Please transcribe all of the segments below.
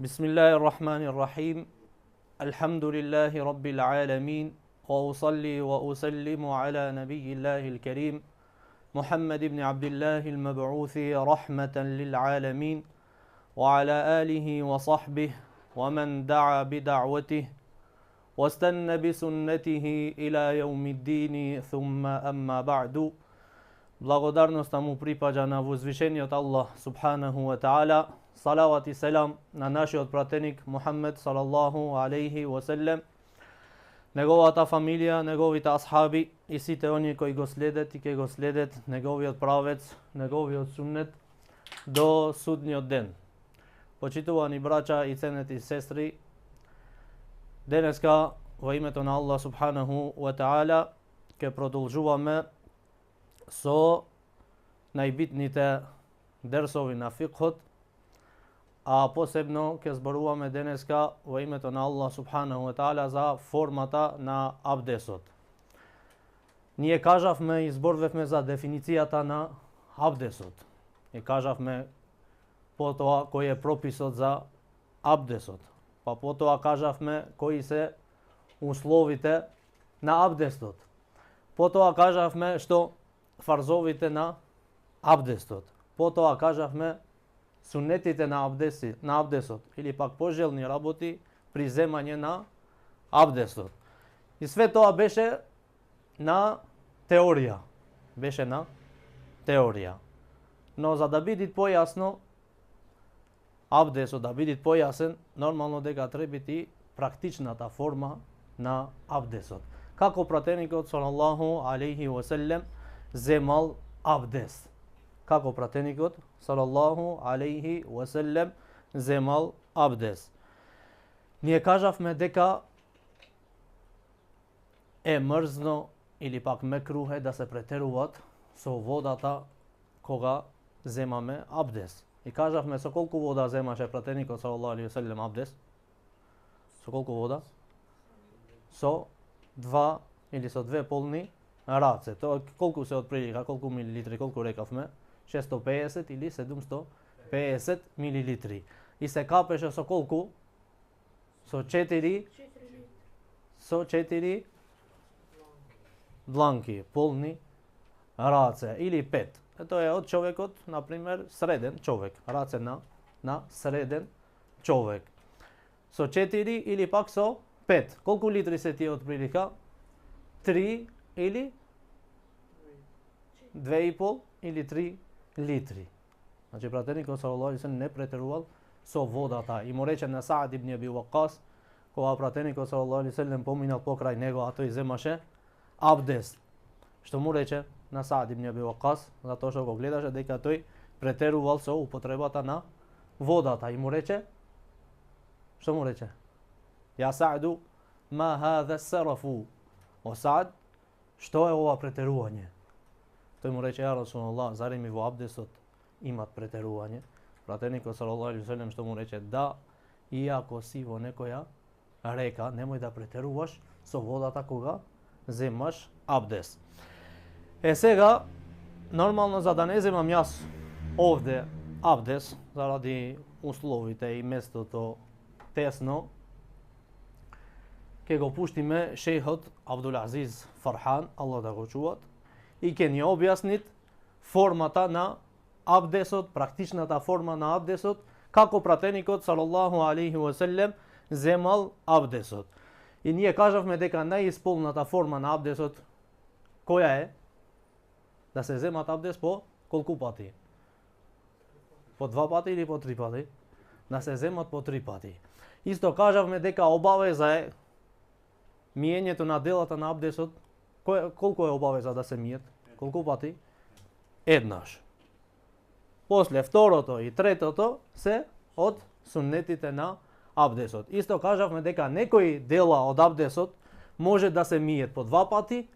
Bismillahirrahmanirrahim. Alhamdulillahi Rabbil alamin. Wa usalli wa usallimu ala nabiyyillahil karim. Muhammad ibn Abdillahil mab'uthi rahmatan lil alamin. Wa ala alihi wa sahbihi wa man da'a bi da'watihi واستنى بسنته إلى يوم الدين ثم أما بعد. Благодарност му припаѓа на возвишениот Аллах субханаху ва таала. Салават и селам на нашиот пратеник Мухаммед салаллаху алейхи ва селем, неговата фамилија, неговите асхаби и сите оние кои го следат и ќе го следат неговиот правец, неговиот суннет до судниот ден. Почитувани браќа и ценети сестри, денеска во името на Аллах субханаху ва таала ќе продолжуваме со најбитните дерсови на фикхот, а посебно ќе зборуваме денеска во името на Аллах субханаху ва таала за формата на абдесот. Ние кажавме и зборувавме за дефиницијата на абдесот. И кажавме потоа кој е прописот за абдесот. Па потоа кажавме кои се условите на абдестот. Потоа кажавме што фарзовите на абдестот. Потоа кажавме сунетите на абдесот или пак пожелни работи при земање на абдестот. И све тоа беше на теорија. Но за да биде појасно абдесот, да биде појасен, нормално дека треба и практичната форма на абдесот. Како пратеникот салаллаху алейхи ва селем земал абдес. Како пратеникот салаллаху алейхи ва селем земал абдес. Ние кажавме дека е мрзно или пак мекрух е да се претеруваат со водата кога земаме абдес. И кажавме со колку вода земаше пратеникот салаллаху алейхи ва селем абдес? Со колку вода? Со 2 или со 2 полни раце. Тоа колку се отприлика, колку милилитри, колку рекавме? 650 или 750 милилитри. И се капеше со колку? Со 4 дланки, полни раце или 5. Тоа е од човекот, на пример, среден човек, раце на среден човек. Со 4 или пак со 5. Колку литри се тие отприлика? 3 или 2,5 или 3 литри. Значи пратеникот салаллаху алейхи ва селем не претерувал со водата. И му рече на Саад ибн Аби Вакас, кога пратеникот салаллаху алейхи ва селем поминал покрај него, а тој земаше абдес. Што му рече на Саад ибн Аби Вакас, затоа што го гледаше дека тој претерувал со употребата на водата. И му рече, што му рече? Ја Сааду, ма хаза сарафу. О Саад, што е ова претерување? Тој му рече, ја Расулаллах, зари ми во абдесот имат претерување? Пратеникот салаллаху алейхи ва селем што му рече, да, иако си во некоја река, немој да претеруваш со водата кога земаш абдес. Сега, нормално за да не земам јас овде абдес, заради условите и местото тесно, ќе го пуштиме шејхот Абдул-Азиз Фархан, Аллах да го чуват, и ќе ни објаснит формата на абдесот, практичната форма на абдесот, како пратеникот салаллаху алейхи ва селем земал абдесот. И ние кажавме дека најисполната форма на абдесот која е? Да се земат абдес по колку пати? По 2 пати или по 3 пати? Да се земат по 3 пати. Исто кажавме дека обавеза е миењето на делата на абдесот. Колку е обавеза да се мијат? Колку пати? Еднаш. После второто и третото се од суннетите на абдесот. Исто кажавме дека некои дела од абдесот може да се мијат по 2 пати,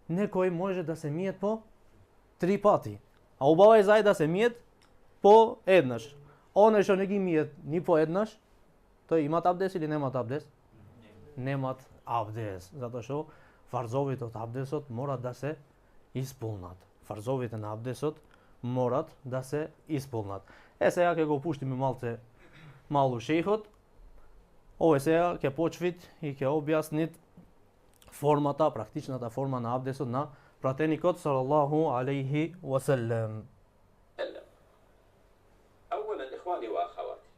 некои може да се мијат по 3 пати. А обавеза е да се мијат по еднаш. Оне што не ги мијат ни по еднаш, тој имат абдес или немат абдес? Немат абдес, затоа што фарзовите од абдесот морат да се исполнат. Фарзовите на абдесот морат да се исполнат. Сега ќе го пуштиме малце малу шејхот, Овој сега ќе почвит и ќе објаснит формата, практичната форма на абдесот на пратеникот салаллаху алейхи وسلم. أولا إخواني وأخواتي،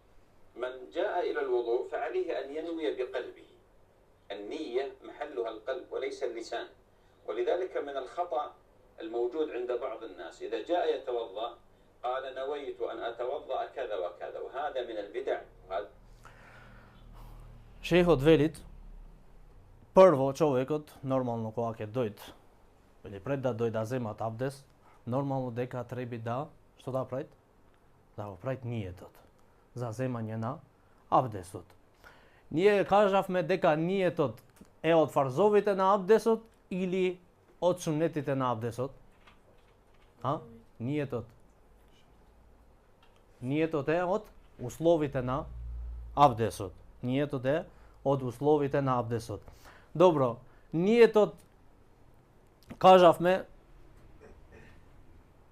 من جاء إلى الوضوء فعليه أن ينوي بقلبه. النية محلها القلب وليس اللسان، ولذلك من الخطأ الموجود عند بعض الناس إذا جاء يتوضأ قال نويت أن أتوضأ كذا وكذا، وهذا من البدع. Шейхот велит, прво човекот нормално кога ќе дојде, или пред да дојде да земат абдес, нормално дека треба да што да прави? Да го прави ниетот за земање на абдесот. Ние кажавме дека ниетот е од фарзовите на абдесот или од сунетите на абдесот? Ниетот е од условите на абдесот. Ниетот е од условите на абдесот. Добро, ниетот кажавме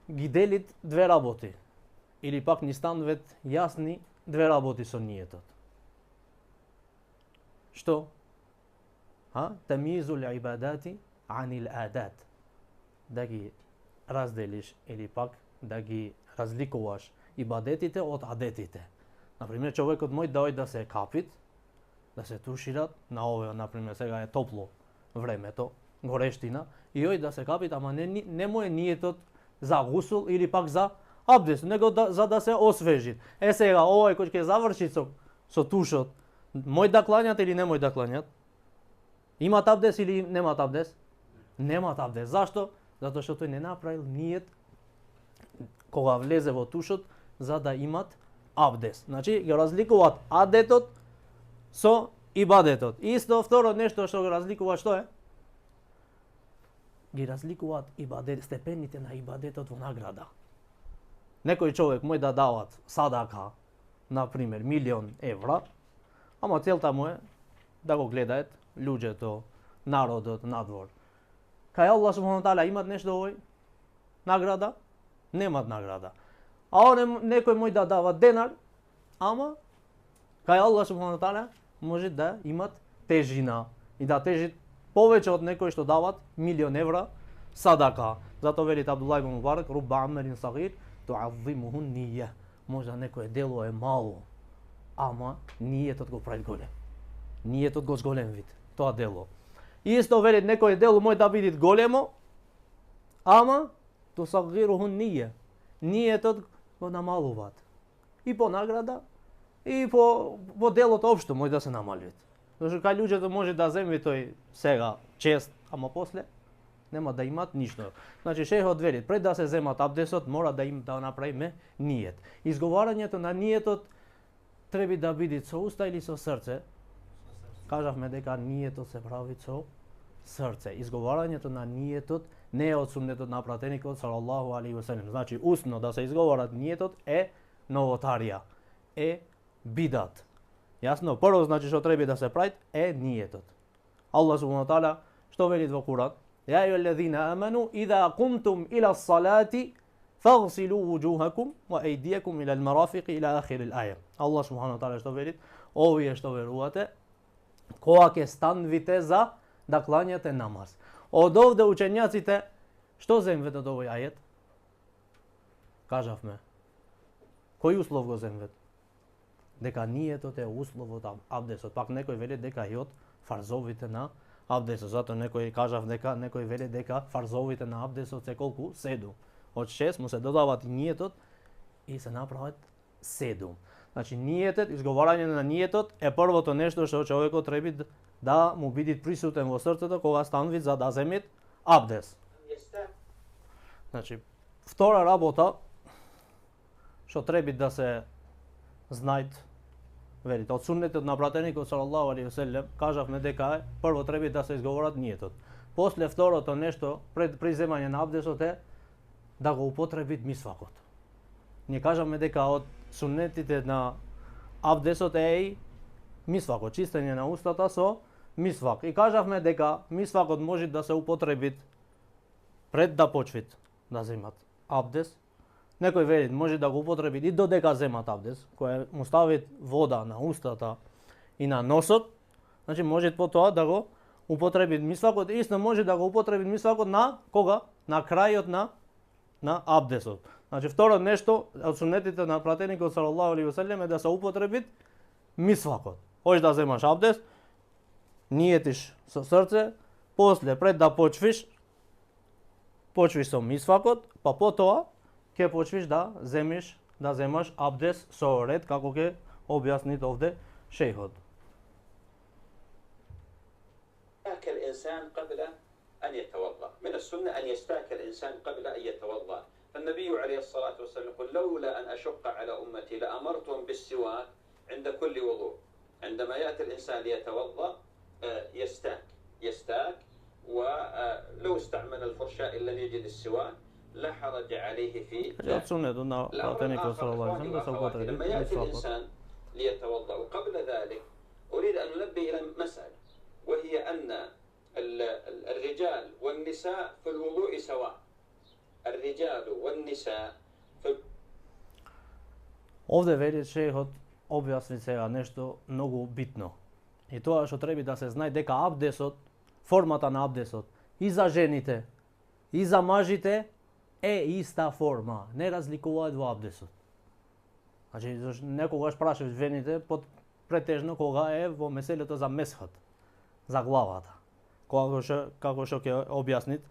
ги делит две работи. Или пак ни стануват јасни две работи со ниетот. Што? Тамизул ибадати анил адат. Да ги разделиш или пак да ги разликуваш ибадетите од адетите. Например, човекот мој дојде да се капит, да се тушират, на овој, например, сега е топло времето, горештина, и ој да се капит, ама не му е ниетот за гусул или пак за абдес, него за да се освежи. Сега, овој кој ќе заврши со тушот, мој да кланјат или не мој да кланјат? Имат абдес или немат абдес? Немат абдес. Зашто? Затоа што тој не направил ниет кога влезе во тушот за да имат абдес. Значи, ги разликуваат адетот со ибадетот. Исто второ нешто што го разликува што е? Ги разликуваат степените на ибадетот во награда. Некој човек мој да дават садака, например, 1.000.000 евра, ама целта му е да го гледаат луѓето, народот надвор. Кај Аллах субхана таала имат нешто овој? Награда? Немат награда. А некој мој да дава денар, ама кај Аллах субхана таала може да имат тежина и да тежит повеќе од некој што дават 1.000.000 евра садака. Затоа велит Абдуллах ибн Мубарак, рубба амелин сагир ту'аззимуху нијя. Може да некое дело е мало, ама ниетот го прави голем. Ниетот го зголем вид тоа дело. Исто велит некој дело може да биде големо, ама тусагируху нијя. Ниетот го намалуваат. И по награда, и по делото општо може да се намалуваат. Зашто кај луѓето може да земе тој сега чест, ама после нема да имат ништо. Значи шейхот вели, пред да се земат абдесот, мора да направиме ниет. Изговарањето на ниетот треба да биде со уста или со срце. Кажавме дека ниетот се прави со срце. Изговарањето на ниетот не е од суннетот на пратеникот салаллаху алейхи веселем. Значи устно да се изговорат ниетот е новотарија, е бидат. Јасно, прво значи што треба да се прави е ниетот. Аллах субхана таала што вели во Куран? يا أيها الذين آمنوا إذا قمتم إلى الصلاة فاغسلوا وجوهكم وأيديكم إلى المرافق إلى آخر الآية. الله سبحانه وتعالى што вели? Овие што верувате, кога ќе станвите за да клањате намаз. Од овде учењаците што земвет од овој ајет? Кажавме. Кој услов го земвет? Дека ниетот е услов од абдесот. Пак некој вели дека и од фарзовите на абдесот. Затоа некој вели дека фарзовите на абдесот се колку? 7. Од 6 му се додават и ниетот и се направат 7. Значи ниетот, изговарање на ниетот е првото нешто што човекот треба да му биде присутен во срцето кога станви за да земе абдес. Значи втора работа што треба да се знајат, велите, од суннетот на пратеникот салаллаху алейхи веселем, кажавме дека прво треба да се изговорат ниетот. После второто нешто пред земање на абдесот е да го употребит мисвакот. Ние кажавме дека од суннетите на абдесот е и мисвакот, чистење на устата со мисвак. И кажавме дека мисвакот може да се употребит пред да почвит да земат абдес. Некој вели може да го употреби и додека земат абдес, кој му ставит вода на устата и на носот, значи може по тоа да го употреби мисвакот, исто може да го употреби мисвакот на кога? На крајот на абдесот. Значи второ нешто од сунетите на пратеникот салаллаху алейхи ве селем е да се употреби мисвакот. Хоќеш да земаш абдес, ниетиш со срце, после пред да почвиш со мисвакот, па потоа ќе почвиш да земаш абдес со ред како ќе објасни овде шејхот. الإنسان قبل أن يتوضأ من السنة أن يستاك الإنسان قبل أن يتوضأ فالنبي عليه الصلاة والسلام يقول لولا أن أشق على أمتي لأمرتهم بالسواك عند كل وضوء عندما يأتي الإنسان ليتوضأ يستاك ولو استعمل الفرشاة إن لم يجد السواك لا حرج عليه في ذلك. لما يأتي الإنسان ليتوضأ وقبل ذلك أريد أن أنبه إلى مسألة وهي أن الرجال والنساء في الوضوء سواء. الرجال والنساء في Овде вели шејхот објасни сега нешто многу битно. И тоа што треба да се знае дека абдесот, формата на абдесот и за жените и за мажите е иста форма, не разликуваат во абдесот. Значи некогаш прашав жените претежно кога е во меселето за месхот, за главата. Како што ќе објаснит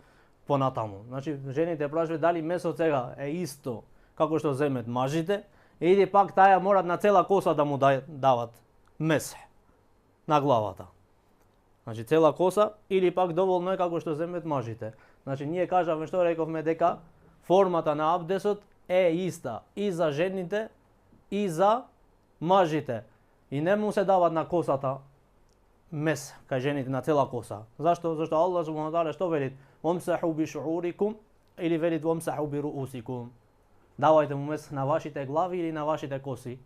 понатаму. Значи жените прашаат дали месот сега е исто како што земет мажите или пак таја морат на цела коса да му дават мес на главата. Значи цела коса или пак доволно е како што земет мажите. Значи ние кажавме што рековме дека формата на абдесот е иста и за жените и за мажите. И не му се дават на косата мес кај жените на цела коса. Зашто? Зашто Аллах субхану ва таала што велит? Вамсаху би шуурикум или велит вамсаху би руусикум. Давајте му мес на вашите глави или на вашите коси?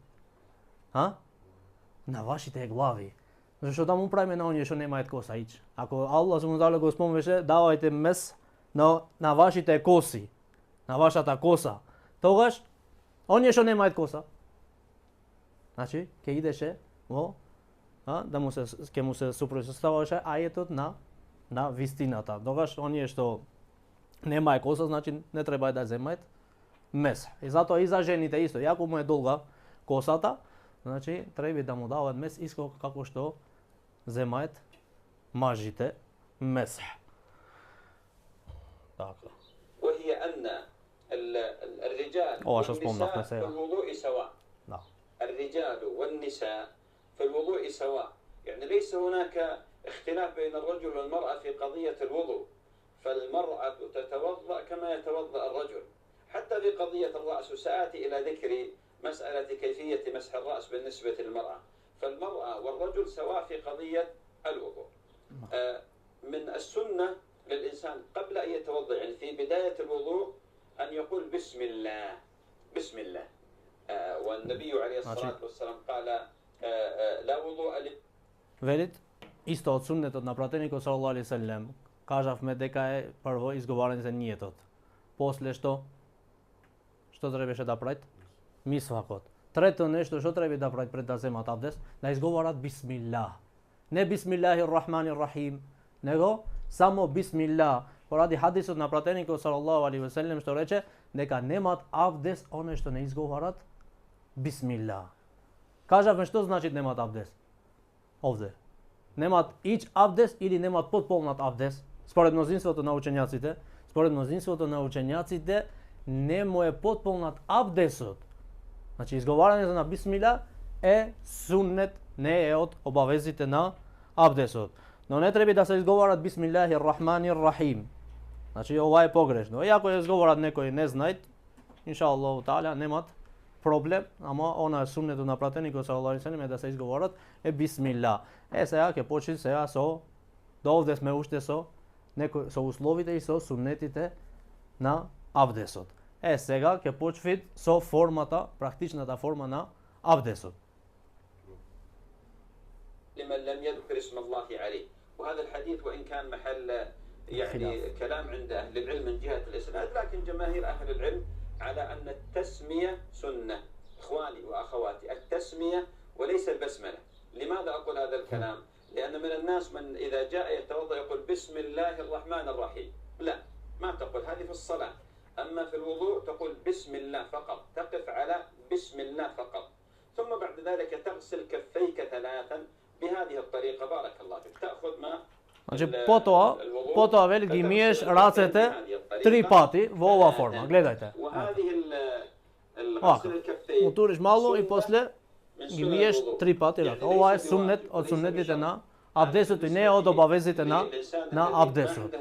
На вашите глави. Зашто да му правиме на оние што немаат коса ич? Ако Аллах субхану ва таала го спомнеше, давајте мес на вашите коси, на вашата коса. Тогаш оние што немаат коса, значи ќе идеше во да му се супротставуваше ајетот на вистината. Тогаш оние што немаат коса, значи не треба да земаат мес. И затоа и за жените исто, јако му е долга косата, значи треба да му дават мес исто како што земаат мажите мес. Така. وهي أن الرجال والنساء في الوضوء سواء. الرجال والنساء في الوضوء سواء، يعني ليس هناك اختلاف بين الرجل والمرأة في قضية الوضوء، فالمرأة تتوضأ كما يتوضأ الرجل، حتى في قضية الرأس، وسآتي إلى ذكر مسألة كيفية مسح الرأس بالنسبة للمرأة، فالمرأة والرجل سواء في قضية الوضوء. من السنة للإنسان قبل أن يتوضأ، يعني في بداية الوضوء، أن يقول بسم الله بسم الله. والنبي عليه الصلاة والسلام قال لا وضوء Велит, исто од суннетот на пратеникот салаллаху алейхи ве селем, кажавме дека е прво изговарање за ниетот. После што требаше да прават? Мисвакот. Трето нешто што треба да прават пред да земат абдес, да изговарат бисмилlah. Не бисмиллахир рахманир рахим, него само бисмилlah. Поради хадисот на пратеникот салаллаху алейхи ве селем што рече дека немат абдес оние што не изговарат бисмилlah. Кажавме што значи немат абдес? Овде. Немат ич абдес или немат потполнат абдес? Според мнозинството на учењаците, не му е потполнат абдесот. Значи изговарањето на бисмилlah е суннет, не е од обавезите на абдесот. Но не треба да се изговарат бисмиллахир рахманир рахим. Значи ова е погрешно. Иако ја изговорат некои не знаат, иншааллаху таала немат проблем, ама она е суннето на пратеникот салаллаху алейхи ве селем е да се изговорат бисмилlah. Сега ќе почне сега со до овде сме уште со условите и со суннетите на абдесот. Сега ќе почне со формата, практичната форма на абдесот. لمن لم يذكر اسم الله عليه، وهذا الحديث وإن كان محل يعني كلام عند أهل العلم من جهة الإسناد، لكن جماهير أهل العلم على أن التسمية سنة. إخواني وأخواتي، التسمية وليس البسملة. لماذا أقول هذا الكلام؟ لأن من الناس من إذا جاء يتوضأ يقول بسم الله الرحمن الرحيم. لا، ما تقول هذه في الصلاة. أما في الوضوء تقول بسم الله فقط، تقف على بسم الله فقط، ثم بعد ذلك تغسل كفيك 3 بهذه الطريقة. بارك الله فيك. تأخذ ما Znači po to veli gimijesh racet e 3 pati vo ova forma. Gledajte. Uturiš malo i posle gimijesh 3 pati raka. Ova je sunnet od sunnetite na abdesut i ne od obavezite na abdesut.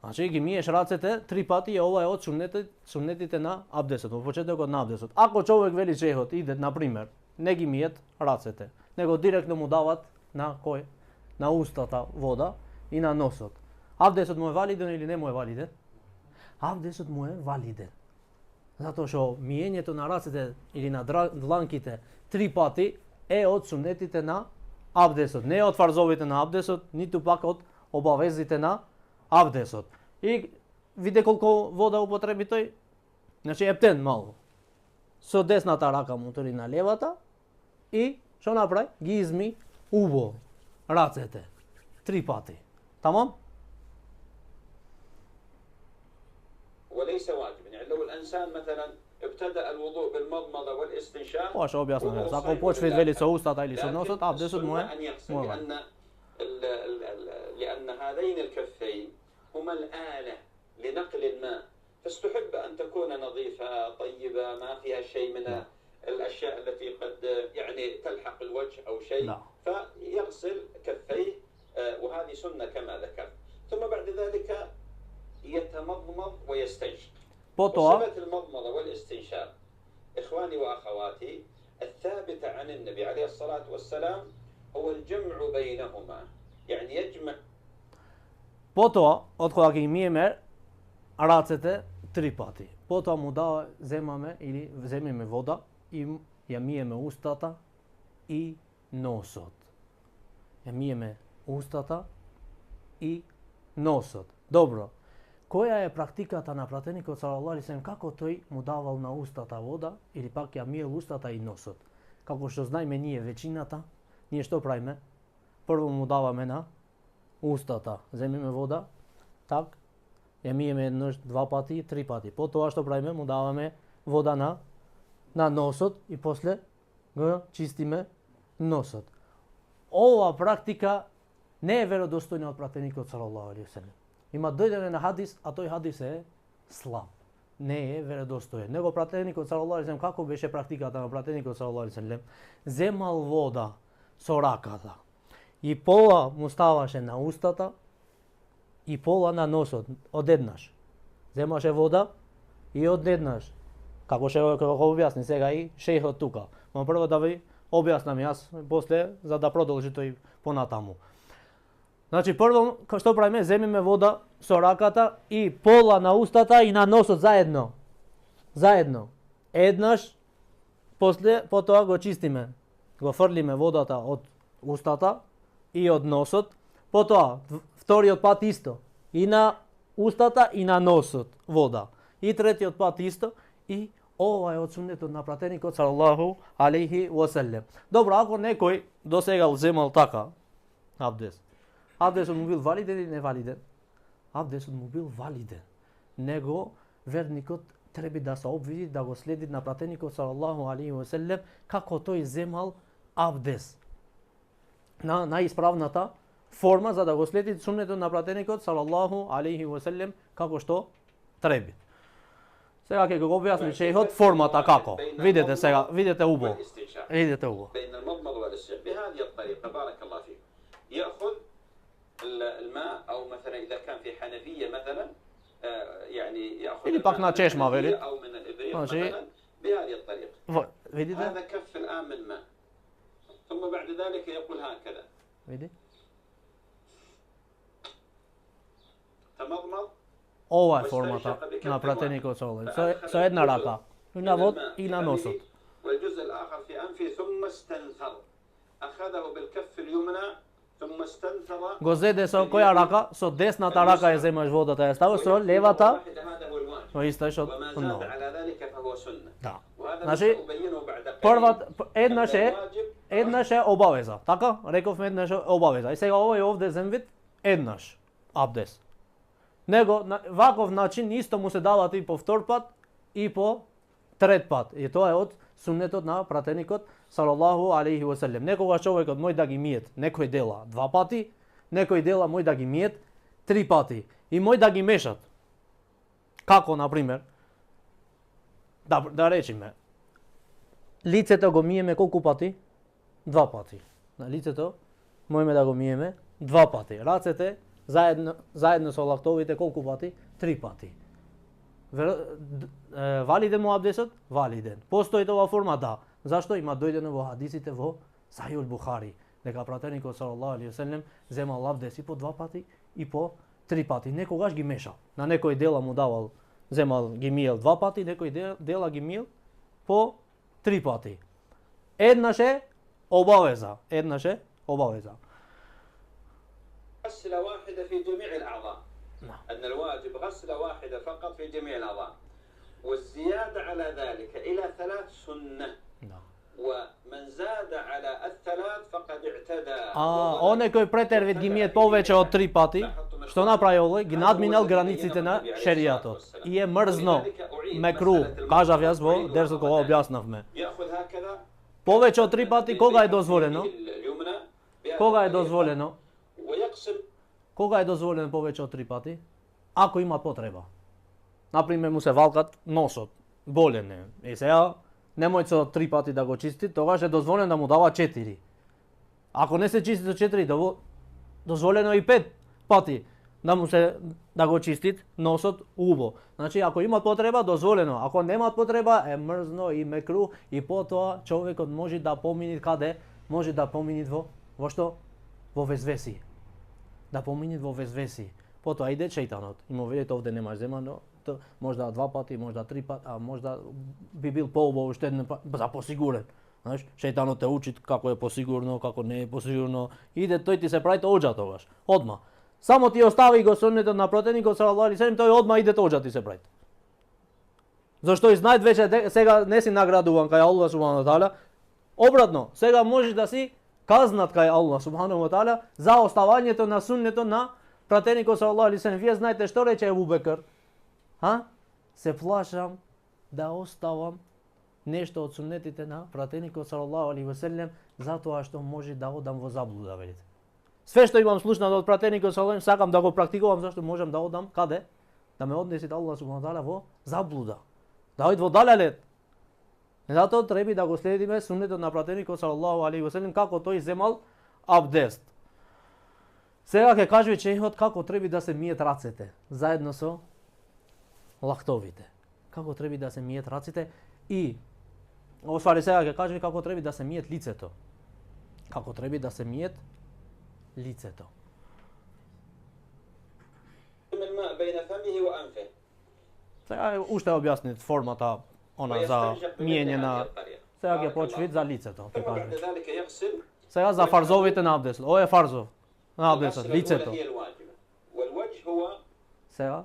Znači gimijesh racet e 3 pati i ova je od sunnetite na abdesut. U početku na abdesut. Ako čovjek veli šehot ide, na primjer, ne gimijet racete, nego direktno mu davat na koje? Na ustata voda i na nosot. Abdesut mu je validen ili ne mu je validen? Abdesut mu je validen. Zato što mijenjeto na racete ili na dlankite 3 pati e od sunnetite na abdesut. Ne od farzovite na abdesut, niti pak od obavezite na abdesut. I vide koliko voda upotrebi той. Znači ептен malo. Со десната рака му тори на левата и што направи? Ги изми убо рацете 3 пати. Тамам? وليس واجبا. يعني لو الانسان مثلا ابتدأ الوضوء بالمضمضة والاستنشاق. Ова што објаснувам. Ако почне вели со устата или со носот, абдесот му е لأن هذين الكفين هما الآلة لنقل الماء، فاستحب أن تكون نظيفة طيبة ما فيها شيء من الأشياء التي قد يعني تلحق الوجه أو شيء. فيغسل كفيه، وهذه سنة كما ذكرت. ثم بعد ذلك يتمضمض ويستنشق. وصفة المضمضة والاستنشاق إخواني وأخواتي الثابتة عن النبي عليه الصلاة والسلام هو الجمع بينهما. يعني يجمع. Потоа, од кога ги миеме рацете 3 пати. Потоа му да земаме или земеме вода и ја миеме устата и носот. Ја миеме устата и носот. Добро. Која е практиката на пратеникот салаллаху алейхи веселем, како тој му давал на устата вода или пак ја миел устата и носот? Како што знаеме ние веćiната, ние што правиме? Прво му даваме на устата, земеме вода, так, ја миеме еднаш, 2 пати, 3 пати. Потоа што правиме, му даваме вода на носот и после го чистиме носот. Ова практика не е веродостојна од пратеникот салаллаху алейхи веселем. Има дојдене на хадис, а тој хадис е слаб. Не е веродостоен. Него пратеникот салаллаху алейхи веселем, како беше практиката на пратеникот салаллаху алейхи веселем? Земал вода со раката и пола му ставаше на устата и пола на носот одеднаш. Земаше вода и одеднаш. Како ќе го објасни сега и шејхот тука. Ма прво да ви објаснам јас после за да продолжи тој понатаму. Значи прво што правиме, земиме вода со раката и пола на устата и на носот заедно. Заедно. Еднаш, после потоа го чистиме. Го фрлиме водата од устата и од носот. Потоа вториот пат исто. И на устата и на носот вода. И третиот пат исто. И ова е од суннетот на пратеникот салаллаху алейхи веселем. Добро, ако некој досега земал така абдес. Абдесот му бил валиден или не валиден? Абдесот му бил валиден. Него верникот треба да се обвиди, да го следи на пратеникот салаллаху алейхи веселем како тој земал абдес. На најисправната форма за да го следи суннетот на пратеникот салаллаху алейхи веселем како што треба. Сега ќе го објасни шејхот формата како. Видете сега, видите убо. Видите убо. الماء او مثلا اذا كان في حنفيه مثلا يعني ياخذ или пак на чешма вели او من الابريق مثلا بهذه الطريقه. هذا كف الان من ماء ثم بعد ذلك يقول هكذا. Vidi? تمضمض. Ова е формата на пратеникот салаллаху со една рака и на вод и на носот. والجزء الاخر في انفه ثم استنثر اخذه بالكف اليمنى. Го зеде со која рака? Со десната рака ја земаш водата, ја ставаш со левата. Но исто што وسنة. Да. وهذا Значи, سأبينه بعد قليل. еднаш е обавеза, така? Рековме еднаш е обавеза. И сега овој овде земвид еднаш абдес. Него на ваков начин исто му се дават и по втор пат и по трет пат. И тоа е од суннетот на пратеникот салаллаху алейхи ва селем. Некогаш човекот мој да ги миет некои дела 2 пати, некои дела мој да ги миет 3 пати и мој да ги мешат. Како на пример да речеме лицето го миеме колку пати? 2 пати. На лицето можеме да го миеме 2 пати. Рацете заедно со лактовите колку пати? 3 пати. Валиден му абдесот? Валиден. Постои тоа форма? Да. Зашто има дојдено во хадисите во Сахих Бухари, дека пратеникот салаллаху алейхи ве селем земал абдес и по 2 пати и по 3 пати. Некогаш ги мешал. На некои дела му давал, земал ги миел 2 пати, некои дела ги миел по 3 пати. Еднаш е обавеза. Еднаш е обавеза. غسلة واحدة في جميع الأعضاء. أن الواجب غسلة واحدة فقط في جميع الأعضاء. والزيادة على ذلك إلى 3 سنة. ومن زاد على الثلاث فقد اعتدى. Оне кој претервит ги миет повеќе од 3 пати, што направи овој? Ги надминал границите на шеријатот. И е мрзно, мекру, кажав јас во дерсот кога објаснавме. Повеќе од 3 пати кога е дозволено? Кога е дозволено? Кога е дозволено повеќе од 3 пати? Ако има потреба. Например, му се валкат носот, болен е. И сега немој со 3 пати да го чисти, тогаш е дозволено да му дава 4. Ако не се чисти со 4, дозволено и 5 пати да го чистит носот убо. Значи, ако има потреба, дозволено. Ако нема потреба, е мрзно и мекру и потоа човекот може да помини каде? Може да помини во што? Во везвеси. Да помини во везвеси. Потоа иде шејтанот. И му видите овде немаш земано, можда 2 пати, можда 3 пати, а можда би бил поубаво уште еден пат, за посигурен. Знаеш, шејтанот те учи како е посигурно, како не е посигурно. Иде тој ти се прави оџа тогаш, одма. Само ти остави го суннетот на пратеникот салаллаху алейхи ве селем, тој одма иде оџа ти се прави. Зашто и знаат веќе сега не си наградуван кај Аллах субхану ва таала. Обратно, сега можеш да си казнат кај Аллах субхану ва таала за оставањето на суннетот на пратеникот салаллаху алейхи ве селем. Вие знаете што рече Ебу Бекр? Се плашам да оставам нешто од суннетите на пратеникот салаллаху алейхи ве селем, затоа што може да одам во заблуда, велите. Све што имам слушнато од пратеникот салаллаху алейхи ве селем, сакам да го практикувам, зашто можам да одам каде? Да ме однесе Аллах субхану таала во заблуда. Да оид во далелет. Затоа треба да го следиме суннетот на пратеникот салаллаху алейхи ве селем како тој земал абдест. Сега ќе кажи шејхот како треба да се миет рацете заедно со лактовите. Како треба да се миет раците и оствари сега ќе кажи како треба да се миет лицето. Како треба да се миет лицето. Сега уште објасни формата она за миење на. Сега ќе почви за лицето, ќе кажи. Сега за фарзовите на абдесот. Ова е фарзов на абдесот, лицето. Сега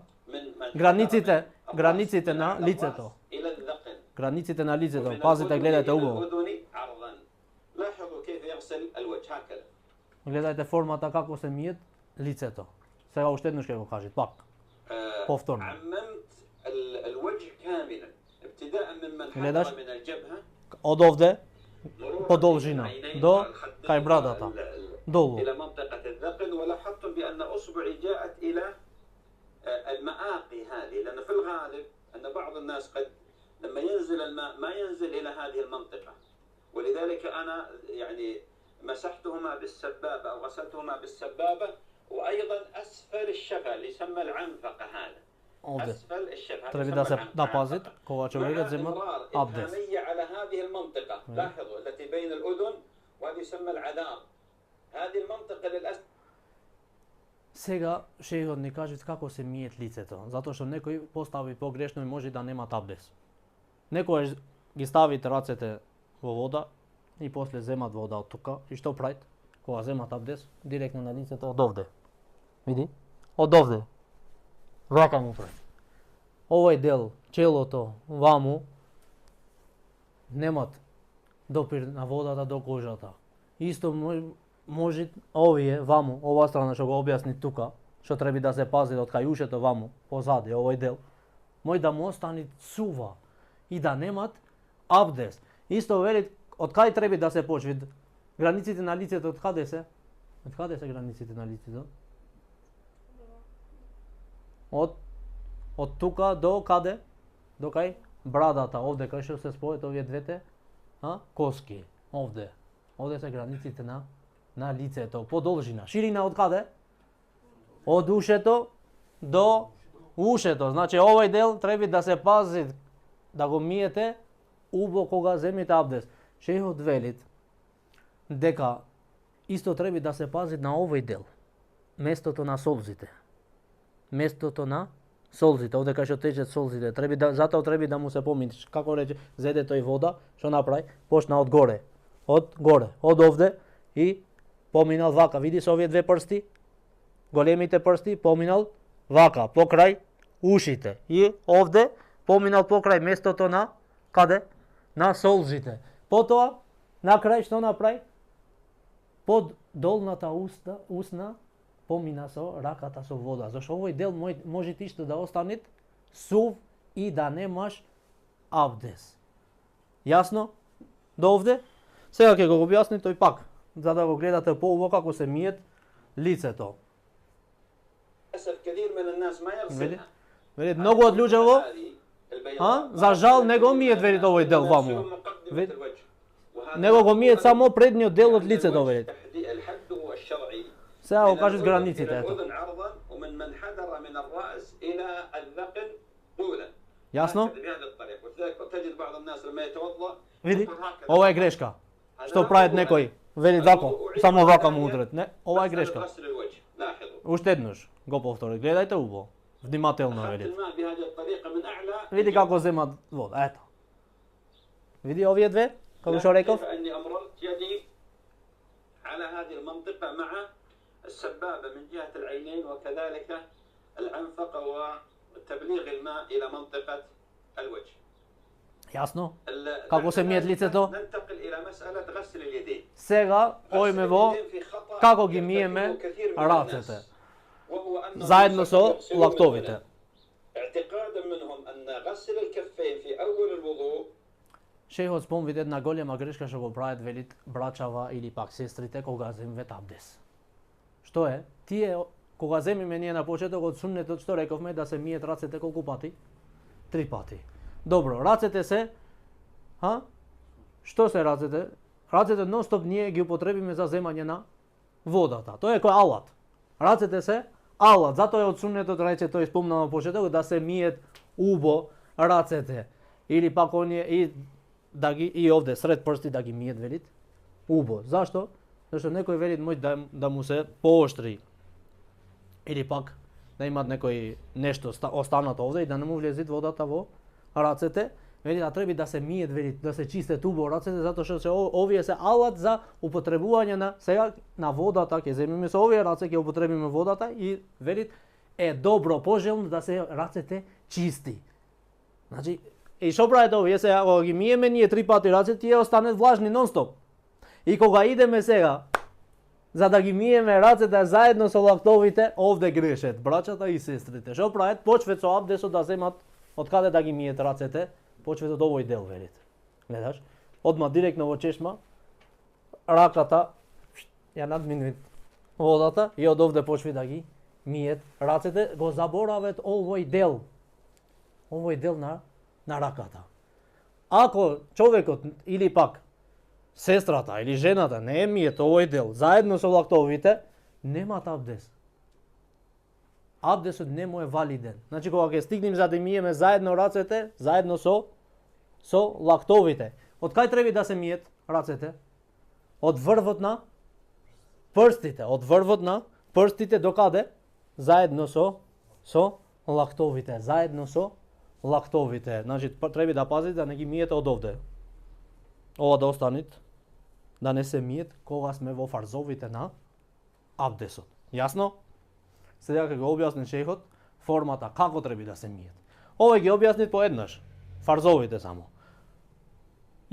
границите на лицето. Границите на лицето. Пазите, гледате убаво. Гледајте формата како се миет лицето. Сега уште еднаш ќе го кажи, пак. Повторно. Гледаш од овде по должина до кај брадата. Долу. المآقي هذه لأن في الغالب أن بعض الناس قد لما ينزل الماء ما ينزل إلى هذه المنطقة ولذلك أنا يعني مسحتهما بالسبابة أو غسلتهما بالسبابة وأيضا أسفل الشفة اللي يسمى العنفقة هذا أسفل الشفة da pazit koga човекот зема абдес. على هذه المنطقة لاحظوا التي بين الأذن وهذه يسمى العذار هذه المنطقة للأسف. Сега шејхот ни кажи како се миет лицето, затоа што некој постави погрешно и може да нема абдес. Некој ги ставите рацете во вода и после земат вода од тука и што прават? Кога земат абдес, директно на лицето од овде. Види? Од овде. Вака му прави. Овој дел, челото, ваму, немат допир на водата до кожата. Исто може овие ваму, ова страна што го објасни тука, што треба да се пази од кај ушето ваму, позади овој дел, мој да му остани сува и да немат абдес. Исто вели од кај треба да се почне? Границите на лицето од каде се? Од каде се границите на лицето? Од тука до каде? До кај брадата, овде кај што се спојат овие двете коски, овде. Овде се границите на лицето, по должина. Ширина од каде? Од ушето до ушето. Значи овој дел треба да се пази, да го миете убо кога земите абдес. Шејхот велит дека исто треба да се пази на овој дел, местото на солзите. Местото на солзите, овде кај што течат солзите, затоа треба да му се поминиш. Како рече, зеде тој вода, што направи? Почна од горе, од овде и поминал вака. Види со овие две прсти, големите прсти, поминал вака, покрај ушите. И овде поминал покрај местото на каде? На солзите. Потоа, на крај што направи? Под долната усна помина со раката со вода. Зашто овој дел може ти што да остане сув и да немаш абдес. Јасно? До овде? Сега ќе го објасни тој пак, за да го гледате поубаво како се миет лицето. Вели многу од луѓево, за жал не го миет вели овој дел ваму. Не го миет само предниот дел од лицето вели. Сега го кажат границите, ето. Јасно? Види, ова е грешка. Што прават некој? Вели вако, само вака му удрат. Не, ова е грешка. Уште еднаш го повтори. Гледајте убаво. Внимателно вели. Види како земат вода, ето. Види овие две, како што реков? السبابة من جهة العينين وكذلك الأنفق وتبليغ الماء إلى منطقة الوجه. Јасно? Како се миет лицето? ننتقل إلى مسألة غسل اليدين. Сега ојме во како ги миеме рацете. Заедно со лактовите. اعتقادا منهم أن غسل الكفين في أول الوضوء. Шејхот спомни една голема грешка што го прават велит брачава или пак сестрите кога земвет абдес. Што е? Тие, кога земиме ние на почеток од суннетот, што рековме, да се миет рацете колку пати? 3 пати. Добро, рацете се, Што се рацете? Рацете нон-стоп ние ги употребиме за земање на водата. Тоа е кој алат. Рацете се алат, затоа е од суннетот рече тој спомнал на почеток да се миет убо рацете. Или пак оние и овде сред прсти да ги миет велит убо. Зашто? Зашто некој велит мој да му се пооштри. Или пак да имат некој нешто останато овде и да не му влезит водата во рацете. Вели да треба да се миет, вели да се чистат убаво рацете, затоа што овие се алат за употребување на сега на водата, ќе земиме со овие раце, ќе употребиме водата и вели е добро пожелно да се рацете чисти. Значи, и што прават овие сега, кога ги миеме ние 3 пати рацете, тие останат влажни нон-стоп. И кога идеме сега за да ги миеме рацете заедно со лактовите, овде грешат брачата и сестрите. Што прават? Почват со абдесот да земат од каде да ги миет рацете. Почват од овој дел, велите. Гледаш? Одма директно во чешма, раката ја надминува водата и од овде почви да ги миет рацете, го заборават овој дел. Овој дел на раката. Ако човекот или пак сестрата или жената не миет овој дел заедно со лактовите, немат абдес. Абдесот не му е валиден. Значи кога ќе стигнем за да миеме заедно рацете, заедно со лактовите. Од кај треба да се миет рацете? Од врвот на прстите, од врвот на прстите до каде? Заедно со лактовите, заедно со лактовите. Значи треба да пазите да не ги миете од овде. Ова да останет, да не се миет кога сме во фарзовите на абдесот. Јасно? Сега ќе го објасни шејхот формата како треба да се миет. Овој ги објасни поеднаш, фарзовите само.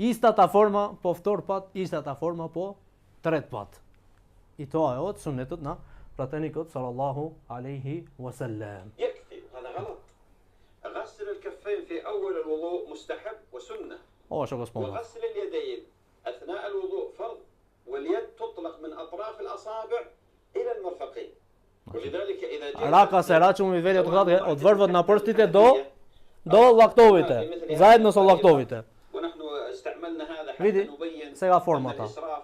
Istata forma po ftorpat, istata forma po tretpat. I to ajo sunnetet na pratënikut sallallahu alaihi wasallam. يكفي هذا غلط. غسل الكفين في أول الوضوء مستحب وسنة. Ovo što gospodin. وغسل اليدين أثناء الوضوء فرض، واليد تطلق من أطراف الأصابع إلى المرفقين. ولذلك إذا جاء Raka se račun i veli od vrvët na prstite do laktovite. Zajedno sa laktovite. ونحن استعملنا هذا حتى Vidi, نبين se ga أن formata. الإسراف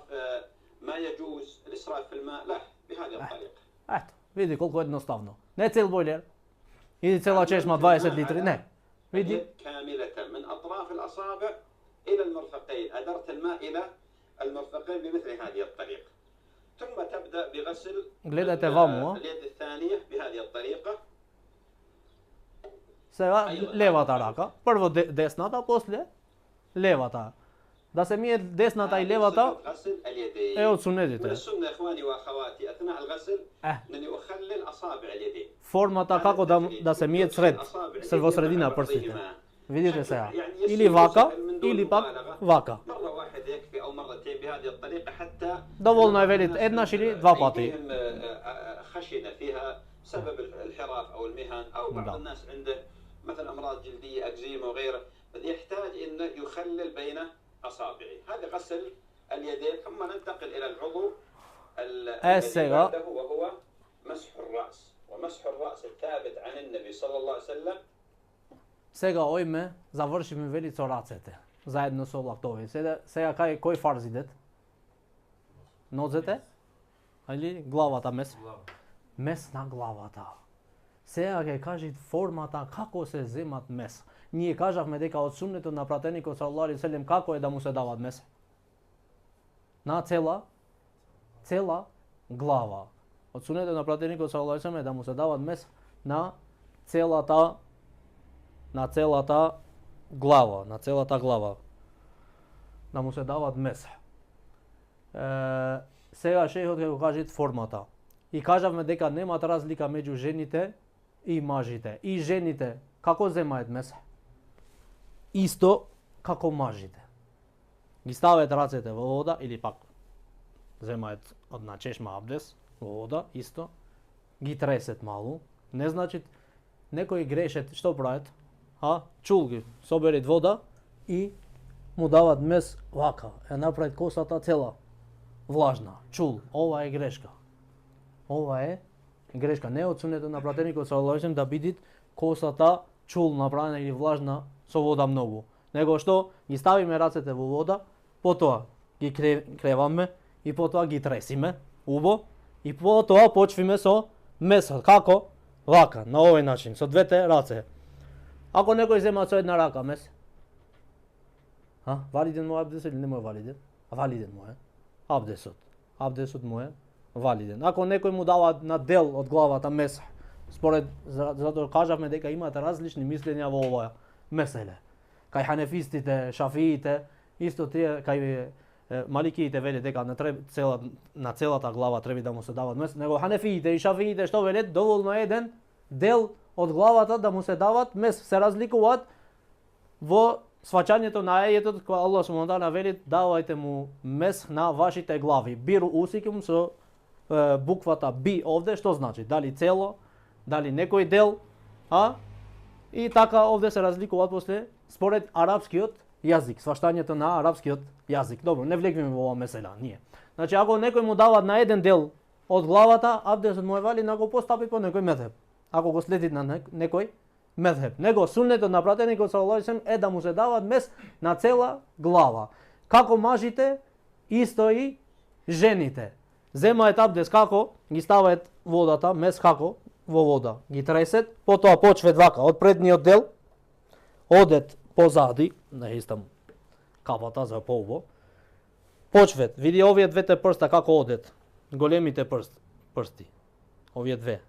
ما يجوز الإسراف في الماء لا بهذه الطريقة. Eto, vidi koliko je jednostavno. Ne cel bojler. Idi cela čeşma 20 litri, ne. Vidi, اليد كاملة من أطراف الأصابع إلى المرفقين، أدرت الماء إلى المرفقين بمثل هذه الطريقة. ثم تبدأ بغسل gledajte vamo, اليد الثانية بهذه الطريقة. se ga levata raka. Prvo desnata, posle levata. Da se mije desnata i levata, غسل اليدين. e od sunetit. من السنة إخواني وأخواتي أثناء الغسل أنني أخلل أصابع اليدين. Formata kako da se mije sred, sredina prstite. Vidite se ja. Ili vaka, ili pak vaka. مرة واحدة يكفي أو مرتين بهذه الطريقة حتى Dovoljno je velit ednaš ili dva pati. أيديهم خشنة فيها بسبب الحراف أو المهن أو بعض الناس عنده مثلا أمراض جلدية أكزيما وغيره، يحتاج أنه يخلل بين أصابعه. هذا غسل اليدين. ثم ننتقل إلى العضو الذي بعده وهو مسح الرأس. ومسح الرأس الثابت عن النبي صلى الله عليه وسلم. Сега ojme završimo veli coracete. Zajedno sa laktovi. Сега koji farz idet? Nozete? Ili glavata mes? Mes na glavata. Сега ќе кажи формата како се земат мес. Ние кажавме дека од суннетот на пратеникот саллаллаху алейхи веселем како е да му се дават мес. На цела глава. Од суннетот на пратеникот саллаллаху алейхи веселем е да му се дават мес на целата глава. Да му се дават мес. Сега шейхот ќе го кажи формата. И кажавме дека немат разлика меѓу жените и мажите. И жените како земаат мес? Исто како мажите. Ги ставаат рацете во вода или пак земаат од на чешма абдес во вода, исто. Ги тресет малу. Не значи некои грешат, што прават? Чул ги, соберат вода и му дават мес вака. Е направат косата цела влажна. Чул, ова е грешка. Ова е грешка. Не од суннетот на пратеникот саллаллаху алейхи да бидит косата чул направена или влажна со вода многу. Него што ги ставиме рацете во вода, потоа ги креваме и потоа ги тресиме убо и потоа почвиме со месот. Како? Вака, на овој начин, со двете раце. Ако некој зема со една рака мес, валиден му абдес или не му е валиден? Валиден му е абдесот. Абдесот му е валиден. Ако некој му дава на дел од главата мес, според затоа кажавме дека имаат различни мислења во ова меселе. Кај ханефистите, шафиите, исто тие кај маликиите велат дека на целата глава треба да му се дават мес, него ханефиите и шафиите што велат доволно еден дел од главата да му се дават мес. Се разликуваат во сваќањето на ајетот кој Аллах субхану ва таала вели давајте му мес на вашите глави. Биру усикум со буквата би овде што значи дали цело, дали некој дел, и така овде се разликуваат после според арапскиот јазик, сваштањето на арапскиот јазик. Добро, не влегваме во ова месела ние. Значи ако некој му дава на еден дел од главата, абдесот му е валиден ако постапи по некој мезхеб. Ако го следи на некој мезхеб. Него суннетот на пратеникот саллаллаху алейхи веселем е да му се дават мес на цела глава. Како мажите, исто и жените. Земаат абдес како, ги ставаат водата, мес како во вода. Ги тресет, потоа почвет вака, од предниот дел, одет позади, не истам капата за полво, почвет, види овие двете прста како одет, големите прсти, овие две.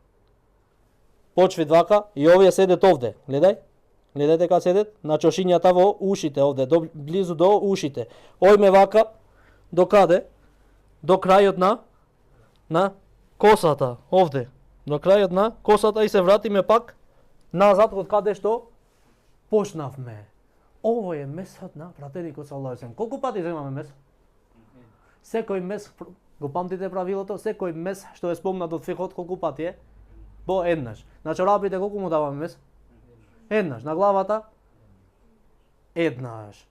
Почвет вака и овие седет овде, гледајте како седет, на чошињата во ушите овде, близу до ушите. Ојме вака, до каде? До крајот на косата, овде. До крајот на косата и се вратиме пак назад од каде што почнавме. Ovo je meshat na prateniku sallallahu alejhi ve sellem. Колку пати земаме мес? Секој мес, го памтите правилото, секој мес што е спомнат од фихот, колку пати е? По еднаш. На чорапите колку му даваме мес? Еднаш. На главата? Еднаш.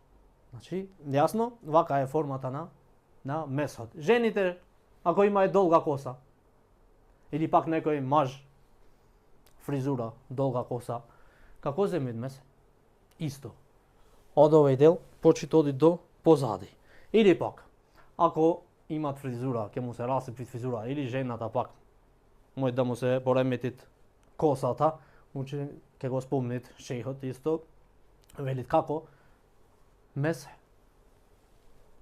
Значи, јасно, вака е формата на месот. Жените, ако има долга коса, или пак некој маж, фризура, долга коса, како земет мес? Исто. Од овој дел, почит оди до позади. Или пак, ако имат фризура, ќе му се расипи фризура, или жената пак, може да му се пореметит косата, учи ќе го спомнит шејхот исто, велит како мес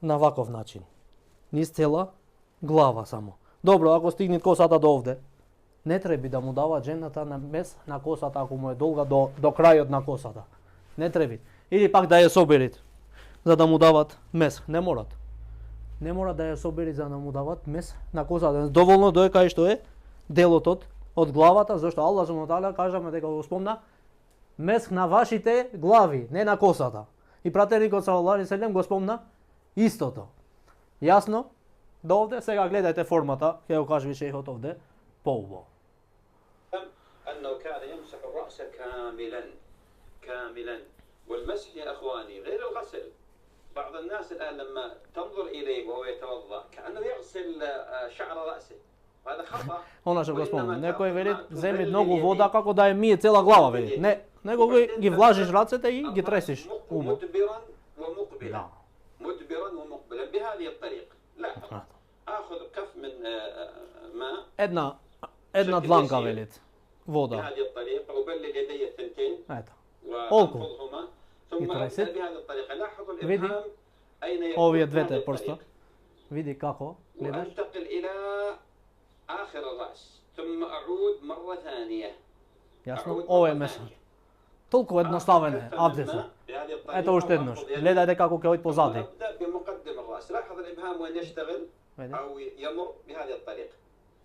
на ваков начин. Низ цела глава само. Добро, ако стигнет косата до овде, не треби да му дава жената на мес на косата ако му е долга до крајот на косата. Не треби. Или пак да ја соберит за да му дават мес. Не морат. Не мора да ја соберит за да му дават мес на косата. Доволно до кај што е делот од главата, зашто Аллах субхану ва таала кажаме дека го спомна мес на вашите глави, не на косата. И пратеникот саллаллаху алейхи ва селем го спомна истото. Јасно? До овде сега гледајте формата, ќе го кажи шејхот овде поубаво. أنه كان يمسح الرأس كاملا والمسح يا أخواني غير الغسل. بعض الناس الآن لما تنظر إليه وهو يتوضأ كأنه يغسل شعر رأسه. هذا خطأ. Она што го спомна, некој вели земи многу вода како да ја мие цела глава, вели. Не, него ги влажиш рацете и ги тресиш. مدبرا ومقبلا. مدبرا ومقبلا بهذه الطريقة. لاحظ. آخذ كف من ماء. Една дланка велит вода. بهذه الطريقة وبلل يدي الثنتين. Ето. وأنفضهما ثم أبدأ بهذه الطريقة. لاحظ الإبهام أين يكون. Овие двете прста. Види како гледаш. وأنتقل إلى آخر الرأس ثم أعود مرة ثانية. Јасно? Ова е месо. Толку едноставен е абдесот. Ето уште еднаш. Гледајте како ќе оди позади. أبدأ بمقدم الرأس. لاحظ الإبهام وين يشتغل أو يمر بهذه الطريقة.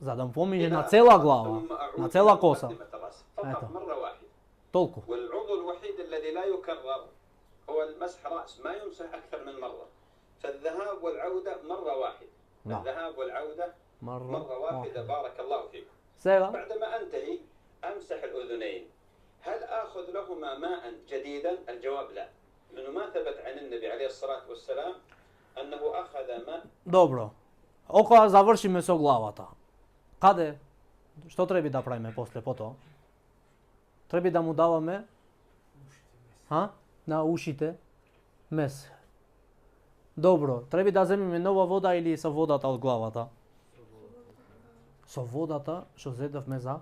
За да му помине на цела глава, на цела коса. فقط مرة واحدة. Толку. والعضو الوحيد الذي لا يكرر هو المسح رأس، ما يمسح أكثر من مرة. فالذهاب والعودة مرة واحدة. الذهاب والعودة مرة واحدة. بارك الله فيكم. بعدما أنتهي أمسح الأذنين. هل آخذ لهما ماء جديدا؟ الجواب لا. لأنه ما ثبت عن النبي عليه الصلاة والسلام أنه أخذ ماء. Добро. Окога завршиме со главата. Каде? Што треба да правиме после потоа? Треба да му даваме на ушите мес. Добро, треба да земеме нова вода или со водата од главата? Со водата што зедавме за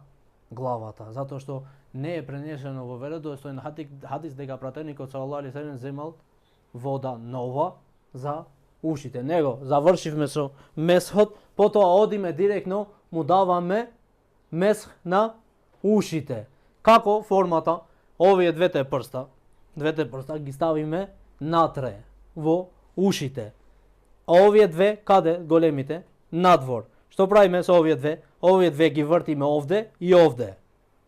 главата, затоа што не е пренесено во веродостоен хадис дека пратеникот саллаллаху алейхи ва селем земал вода нова за ушите. Него завршивме со месхот, потоа одиме директно му даваме месх на ушите. Како формата? Овие двете прста ги ставиме натре во ушите. А овие две каде големите? Надвор. Што правиме со овие две? Овие две ги вртиме овде и овде.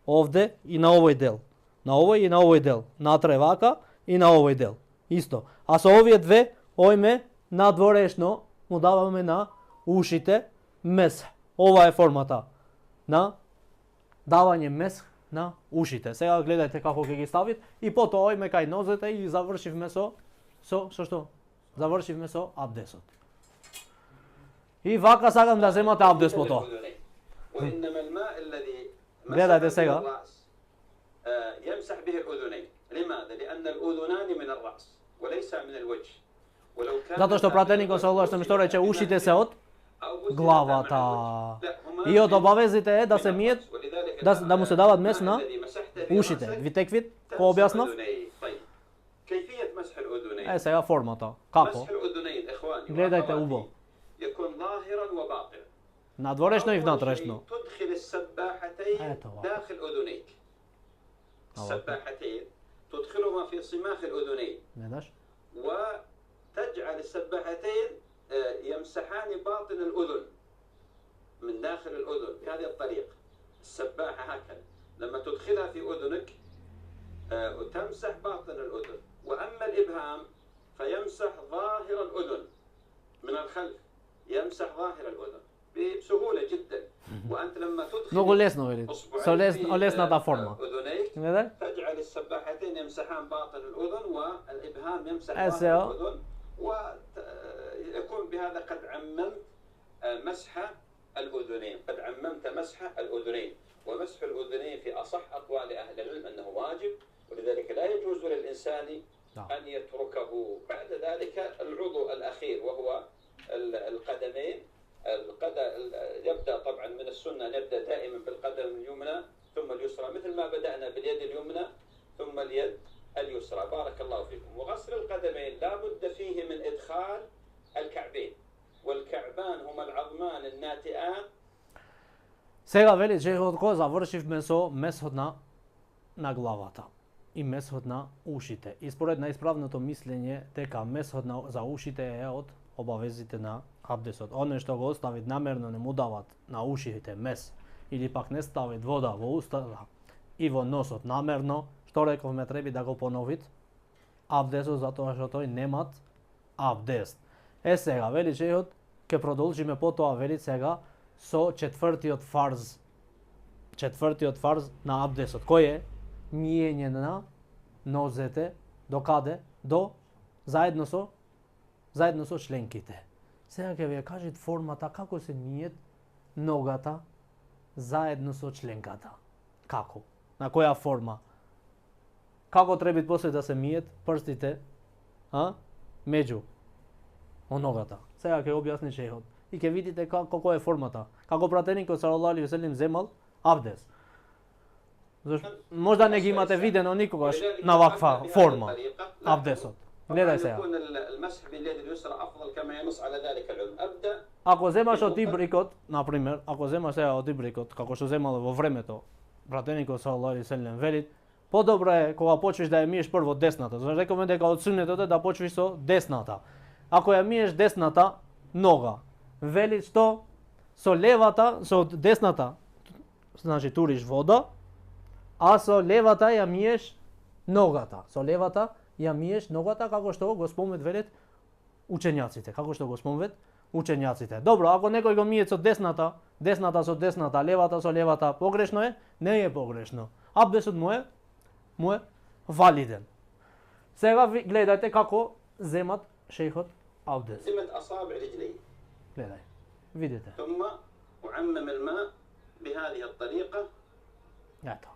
Овде и на овој дел. На овој и на овој дел. Натре вака и на овој дел. Исто. А со овие две ојме надворешно му даваме на ушите месх. Ова е формата на давање месх на ушите. Сега гледајте како ќе ги ставит и потоа ојме кај нозете и завршивме со што? Завршивме со абдесот. И вака сакам да земате абдес потоа. гледајте сега. يمسح به الأذنين. لماذا؟ لأن الأذنان من الرأس وليس من الوجه. Затоа што пратеникот саллаллаху алейхи ва селем што рече ушите се од главата. И од обавезите е да се мијат, да му се дават мес на ушите. Ви теквит, кој објаснав? Е, сега формата. Како? Гледајте убаво. Надворешно и внатрешно. Ето вака. السباحتين تدخلهما في صماخ الأذنين وتجعل السباحتين يمسحان باطن الأذن من داخل الأذن بهذه الطريقة. السباحة هكذا لما تدخلها في أذنك وتمسح باطن الأذن وأما الإبهام فيمسح ظاهر الأذن من الخلف، يمسح ظاهر الأذن بسهولة جدا. وأنت لما Много تدخل лесно велит. Со أصبعين лесната في форма. أذنيك Гледај? تجعل السباحتين يمسحان باطن الأذن والإبهام يمسح Е, ظاهر сега. الأذن، ويكون بهذا قد عممت مسح الأذنين، قد عممت مسح الأذنين. ومسح الأذنين في أصح أقوال أهل العلم أنه واجب، ولذلك لا يجوز للإنسان أن يتركه. بعد ذلك العضو الأخير وهو القدمين. يبدأ طبعا من السنة أن يبدأ دائما بالقدم اليمنى ثم اليسرى، مثل ما بدأنا باليد اليمنى ثم اليد اليسرى. بارك الله فيكم. وغسل القدمين لا بد فيه من إدخال الكعبين، والكعبان هما العظمان الناتئان. Сега вели шейхот кој завршивме со месот на главата и месот на ушите. И според најисправното мислење дека месот за ушите е од обавезите на абдесот. Оној што го остави намерно не му дават на ушите мес или пак не стави вода во устата и во носот намерно, што рековме треба да го поновит абдесот затоа што тој немат абдест. Е сега вели шейхот ќе продолжиме потоа вели сега со четвртиот фарз. Четвртиот фарз на абдесот. Кој е? Миење на нозете до каде? До заедно со членките. Сега ќе ви ја кажат формата како се миет ногата заедно со членката. Како? На која форма? Како треба после да се миет прстите, меѓу ногата. Сега ќе објасни шейхот и ќе видите како е формата. Како пратеникот салаллаху алейхи ве селем земал абдес. Можда не ги имате видено никогаш на ваква форма абдесот. Гледај сега. Ако земаш од ибрикот, на пример, ако земаш сега од ибрикот, како што земал во времето, пратеникот салаллаху алейхи ве селем вели, подобро е кога почнеш да ја миеш прво десната. Зашто рековме дека од сунетот е да почнеш со десната. Ако ја миеш десната нога, вели што со левата, со десната, значи туриш вода, а со левата ја миеш ногата. Со левата ја миеш ногата како што го спомнет велат учењаците. Како што го спомнет учењаците. Добро, ако некој го мие со десната, десната со десната, левата со левата, погрешно е? Не е погрешно. Абдесот му е валиден. Сега ви гледајте како земат шейхот абдес. Земат асаби риджлей. Гледај. Видите. ثم أعمم الماء بهذه الطريقة. Ето.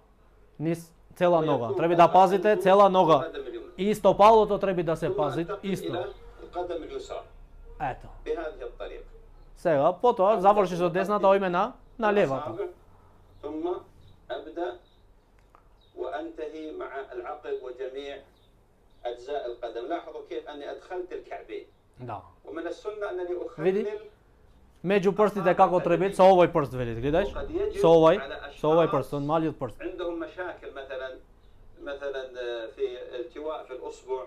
Низ цела нога. Треба да пазите цела нога. И стопалото треба да се пази исто. Ето. Сега потоа заврши со десната ојме на левата. ثم أبدأ وأنتهي مع العقب وجميع أجزاء القدم. لاحظوا كيف أني أدخلت الكعبين. Да. ومن السنة أنني أخلل меѓу прстите како треба со овој прст вели, гледаš? Со овој прст, со малиот прст. عندهم مشاكل مثلا في التواء في الأصبع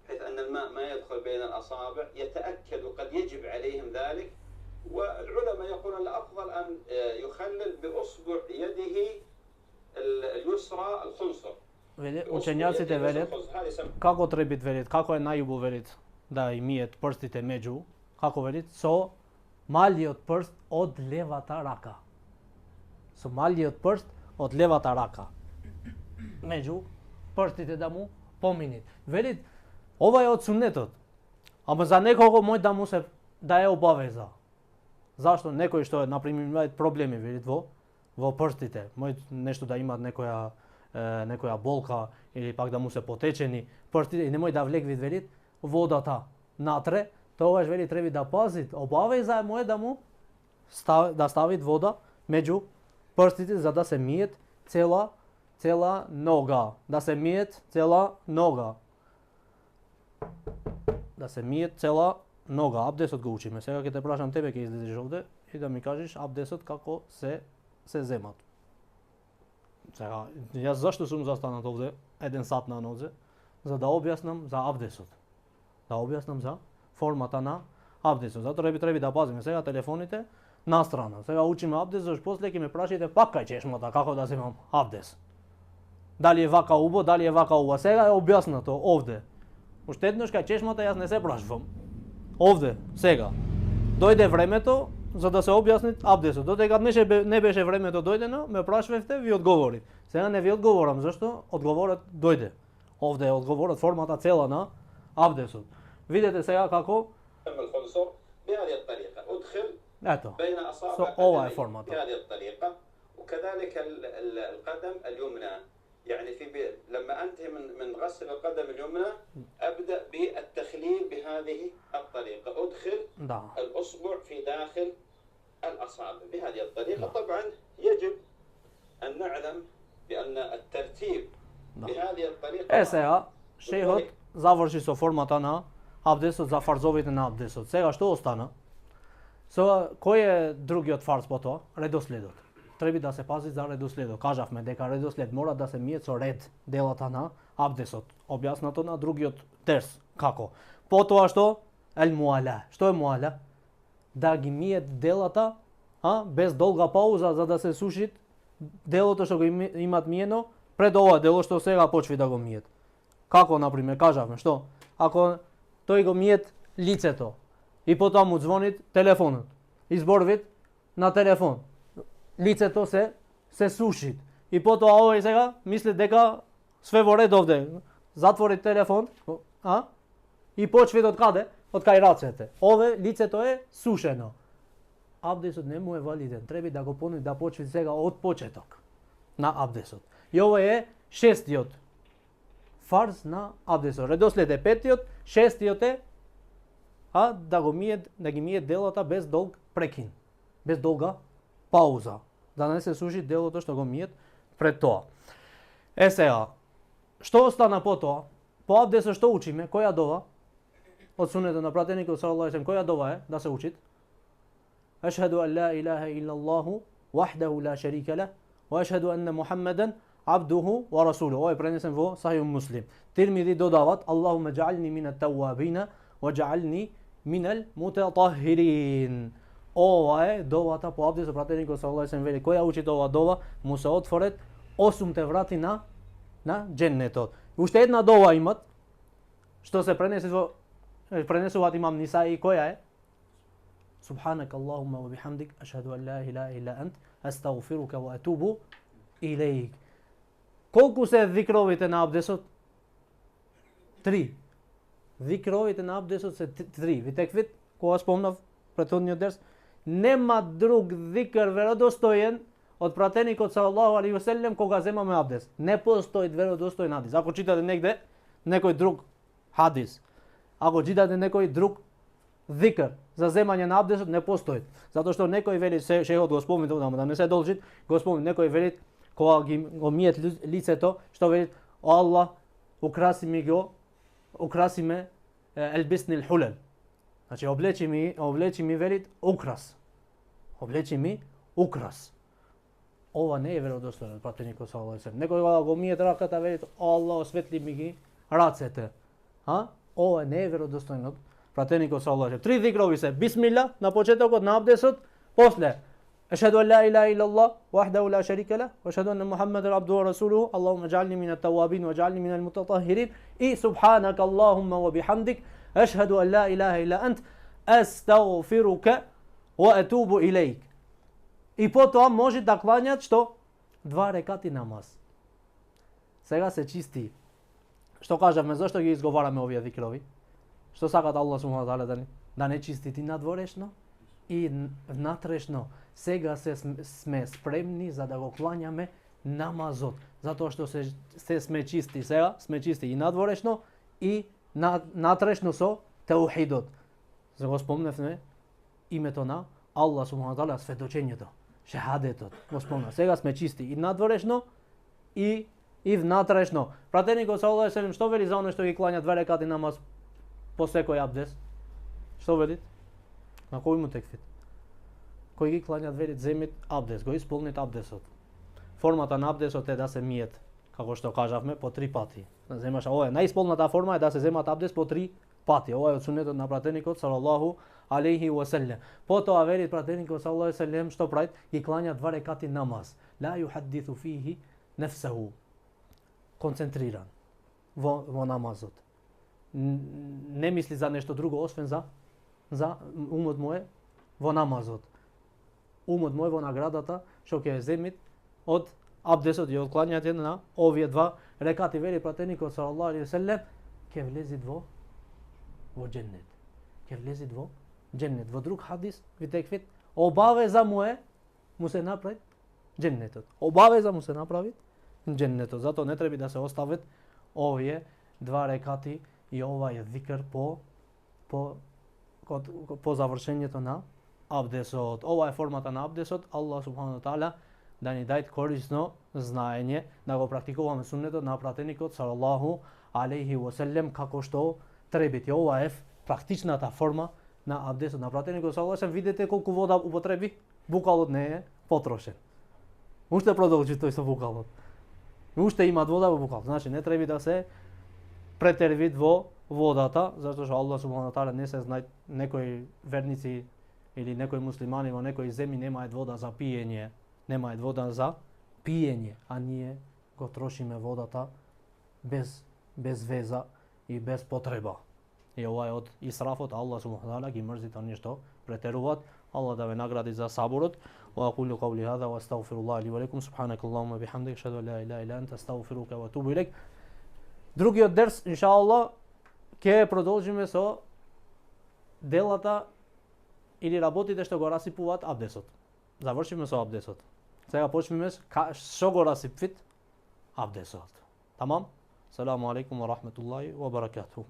بحيث أن الماء ما يدخل بين الأصابع، يتأكد وقد يجب عليهم ذلك. والعلماء يقولون الأفضل أن يخلل بأصبع يده اليسرى الخنصر. Вели, учењаците велат како треба велат, како е најубаво велат да и миет прстите меѓу, како велат со малиот прст од левата рака. Со малиот прст од левата рака. Меѓу прстите да му поминит. Велит, ова е од суннетот. Ама за некого мој да му се да е обавеза. Зашто некој што на пример има проблеми велит во прстите, мој нешто да имаат некоја болка или пак да му се потечени прстите и немој да влегви велит водата натре, тогаш вели треба да пазит, обавеза е мој да му ставит вода меѓу прстите за да се миет цела нога, да се миет цела нога. Да се миет цела нога. Абдесот го учиме. Сега ќе те прашам тебе, ќе излезеш овде и да ми кажеш абдесот како се земат. Сега, јас зашто сум застанат овде 1 сат на нозе? За да објаснам за абдесот. Да објаснам за формата на абдесот. Затоа треба да пазиме сега телефоните на страна. Сега учиме абдес, зашто после ќе ме прашите пак кај чешмата како да земам абдес. Дали е вака убо, дали е вака уба. Сега е објаснато овде. Щетношка чешмата јас не се прашувам. Овде, сега. Дојде времето за да се објасни абдесот. Додека не беше времето дојдено, ме прашувавте, ви одговори. Сега не ви одговорам, зашто одговорот дојде. Овде е одговорот, формата цела на абдесот. Видете сега како بهذه الطريقة أدخل ето. بين أصابع ова е формата. بهذه الطريقة وكذلك القدم اليمنى يعني لما أنتهي من غسل القدم اليمنى أبدأ بالتخليل بهذه الطريقة أدخل Да. الأصبع في داخل الأصابع بهذه الطريقة. طبعا يجب أن نعلم بأن الترتيب بهذه الطريقة Сега шејхот заврши со формата на абдесот за фарзовите на абдесот. Сега што остана? Кој е другиот фарз по тоа? Редоследот. Треба да се пази за редоследот. Кажавме дека редослед мора да се мијат со ред делата на абдесот. Објаснато на другиот терс. Како? Потоа што? Ел муала. Што е муала? Да ги мијат делата, без долга пауза за да се суши делото што го имат миено пред ова дело што сега почви да го мијат. Како, например, кажавме, што? Ако тој го мијат лицето и потоа му звонит телефонот, изборвит на телефон, лицето се суши и потоа овој сега мисли дека све во ред овде, затвори телефон, и почви од каде? Од кај рацете. Ове лицето е сушено. Абдесот не му е валиден, треба да го понуди да почви сега од почеток на абдесот. И ова е шестиот фарз на абдесот. Редослед е петиот, шестиот е да ги мие делата без долг прекин, без долга пауза, да не се суши делото што го мијат пред тоа. Сега, што остана по тоа? По абдесот што учиме? Која дова? Од сунето на пратеникот саллаллаху алейхи која дова е да се учит? Ашхаду ан ла илаха иллаллаху вахдаху ла шарика лах ва ашхаду анна Мухаммадан абдуху ва расулу. Ова е пренесен во Сахих Муслим. Тирмизи додават Аллахуме джаални минат тавабина ва джаални минал мутатахирин. Ова е довата по абдесот пратеникот саллаллаху алейхи вели која учи ова дова му се отворет 8 врати на џеннетот. Уште една дова имат што се пренесуваат имам Нисаи, која е? Субханак Аллахума ва бихамдик ашхаду ан ла илаха илла ант астагфирука ва атубу илейк. Колку се викровите на абдесот? 3. Викровите на абдесот се 3. Ви теквит, кога спомнав претходниот дерс, нема друг викр веродостоен од пратеникот саллаллаху алейхи ве селем кога земаме абдес. Не постои веродостоен хадис. Ако читате негде некој друг хадис, ако читате некој друг викр за земање на абдесот, не постои. Затоа што некој вели, шејхот го спомни, да не се должи, го спомни, некој вели кога го миет лицето, што вели, о Аллах, украси ме елбисни лхулел. Значи, облечи ми велит украс. Облечи ми украс. Ова не е веродостојно, пратеникот саллаллаху алейхи ве селем. Некој го миет раката, велит, о Аллах, осветли ми ги рацете. Ова не е веродостојно, пратеникот саллаллаху алейхи ве селем. 3 зикрови се, бисмилла на почетокот на абдесот, после أشهد أن لا إله إلا الله وحده لا شريك له وأشهد أن محمدا عبده ورسوله اللهم اجعلني من التوابين واجعلني من المتطهرين سبحانك اللهم وبحمدك أشهد أن لا إله إلا أنت أستغفرك وأتوب إليك. И потоа може да кланјат што 2 рекати намаз. Сега се чисти. Што кажавме, зашто ги изговараме овие зикрови? Што сакат Аллах субхана таала да не чистити надворешно и внатрешно. Сега сме спремни за да го клањаме намазот, затоа што сме чисти сега, сме чисти и надворешно и натрешно со таухидот. За го спомневме името на Аллах субхана таала, сведочењето, шехадетот. Го спомна. Сега сме чисти и надворешно и внатрешно. Пратеникот саллаллаху алейхи ве селем што вели за оној што ги клања 2 рекати намаз по секој абдес? Што вели? На кој му текфит? Кој ги клањат велит земит абдес, го исполнит абдесот. Формата на абдесот е да се миет, како што кажавме, по 3 пати. Земаш, ова е најисполната форма е да се земат абдес по 3 пати. Ова е од сунетот на пратеникот саллаллаху алейхи ве селем. Потоа велит пратеникот саллаллаху алейхи ве селем што прави? Ги клања 2 рекати намаз. Ла юхаддиту фихи нефсаху. Концентриран во намазот. ne misli za nešto drugo osim za umот mu е во намазот. Умот му е во наградата што ќе земит од абдесот и од клањање на овие два рекати, вели пратеникот салаллаху алейхи ве селем, ќе влезит во џеннет. Ќе влезит во џеннет. Во друг хадис ви текфит обавеза му се направи џеннетот. Обавеза му се направи џеннетот. Затоа не треба да се остават овие два рекати и овај зикр по завршењето на абдесот. Ова е формата на абдесот. Аллах субхану таала да ни даде корисно знаење, да го практикуваме суннетот на пратеникот салаллаху алейхи ве селем како што требите. Ова е практичната форма на абдесот на пратеникот салаллаху алейхи ве селем. Видете колку вода употреби, букалот не е потрошен. Уште продолжи тој со букалот. Уште има вода во букалот. Значи не треба да се претервит во водата, затоа што Аллах субхану таала не се знае, некои верници или некои муслимани во некои земји немаат вода за пиење, а ние го трошиме водата без веза и без потреба. И ова е од исрафот. Аллах субхану таала ги мрзи тие што претеруваат. Allah da ve nagradi za saburot. Wa aqulu qawli hadha wa astaghfirullah li wa lakum subhanakallahumma bihamdika ashhadu an la ilaha illa anta astaghfiruka wa atubu ilaik. Другиот дерс иншааллах ќе продолжиме со делата или работите што го расипуваат абдесот. Завршиме со абдесот. Сега почнеме што го расипвит абдесот. Тамам? Саламу алейкум ва рахметуллахи ва баракатух.